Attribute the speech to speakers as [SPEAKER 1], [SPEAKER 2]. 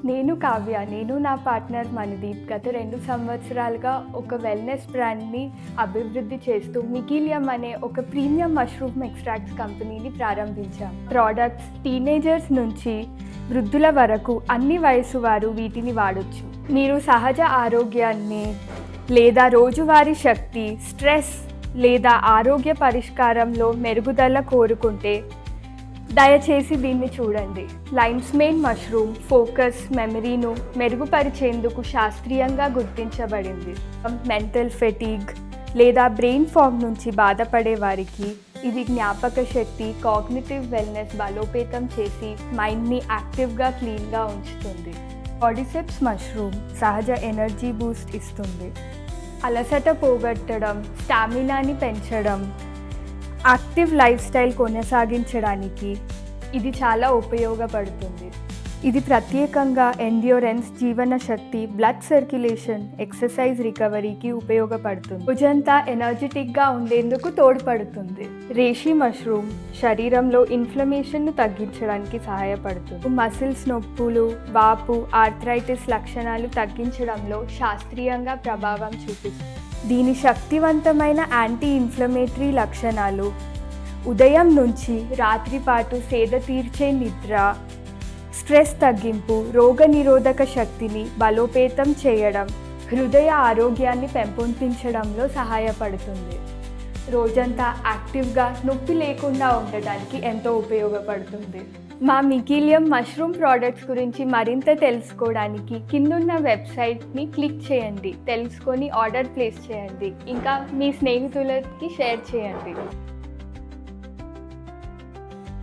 [SPEAKER 1] నేను కావ్య, నేను నా పార్ట్నర్ మణిదీప్ గత 2 సంవత్సరాలుగా ఒక వెల్నెస్ బ్రాండ్ని అభివృద్ధి చేస్తూ మికీలియం అనే ఒక ప్రీమియం మష్రూమ్ ఎక్స్ట్రాక్ట్స్ కంపెనీని ప్రారంభించాం. ప్రోడక్ట్స్ టీనేజర్స్ నుంచి వృద్ధుల వరకు అన్ని వయసు వారు వీటిని వాడొచ్చు. మీరు సహజ ఆరోగ్యాన్ని లేదా రోజువారీ శక్తి, స్ట్రెస్ లేదా ఆరోగ్య పరిష్కారంలో మెరుగుదల కోరుకుంటే దయచేసి దీన్ని చూడండి. లయన్స్ మేన్ మష్రూమ్ ఫోకస్, మెమరీను మెరుగుపరిచేందుకు శాస్త్రీయంగా గుర్తించబడింది. మెంటల్ ఫెటీగ్ లేదా బ్రెయిన్ ఫాగ్ నుంచి బాధపడే వారికి ఇది జ్ఞాపక శక్తి, కాగ్నిటివ్ వెల్నెస్ బలోపేతం చేసి మైండ్ని యాక్టివ్గా, క్లీన్గా ఉంచుతుంది. కార్డిసెప్స్ మష్రూమ్ సహజ ఎనర్జీ బూస్ట్ ఇస్తుంది. అలసట పోగొట్టడం, స్టామినాని పెంచడం, యాక్టివ్ లైఫ్ స్టైల్ కొనసాగించడానికి ఇది చాలా ఉపయోగపడుతుంది. ఇది ప్రత్యేకంగా ఎండ్యూరెన్స్, జీవన శక్తి, బ్లడ్ సర్క్యులేషన్, ఎక్సర్సైజ్ రికవరీకి ఉపయోగపడుతుంది. రోజంతా ఎనర్జెటిక్గా ఉండేందుకు తోడ్పడుతుంది. రేషి మష్రూమ్ శరీరంలో ఇన్ఫ్లమేషన్ను తగ్గించడానికి సహాయపడుతుంది. మసిల్స్ నొప్పులు, వాపు, ఆర్థరైటిస్ లక్షణాలు తగ్గించడంలో శాస్త్రీయంగా ప్రభావం చూపిస్తుంది. దీని శక్తివంతమైన యాంటీ ఇన్ఫ్లమేటరీ లక్షణాలు ఉదయం నుంచి రాత్రి పాటు సేద తీర్చే నిద్ర, స్ట్రెస్ తగ్గింపు, రోగనిరోధక శక్తిని బలోపేతం చేయడం, హృదయ ఆరోగ్యాన్ని పెంపొందించడంలో సహాయపడుతుంది. రోజంతా యాక్టివ్గా, నొప్పి లేకుండా ఉండడానికి ఎంతో ఉపయోగపడుతుంది. మా మికీలియం మష్రూమ్ ప్రోడక్ట్స్ గురించి మరింత తెలుసుకోవడానికి కిందున్న వెబ్సైట్ని క్లిక్ చేయండి, తెలుసుకొని ఆర్డర్ ప్లేస్ చేయండి, ఇంకా మీ స్నేహితులకి షేర్ చేయండి.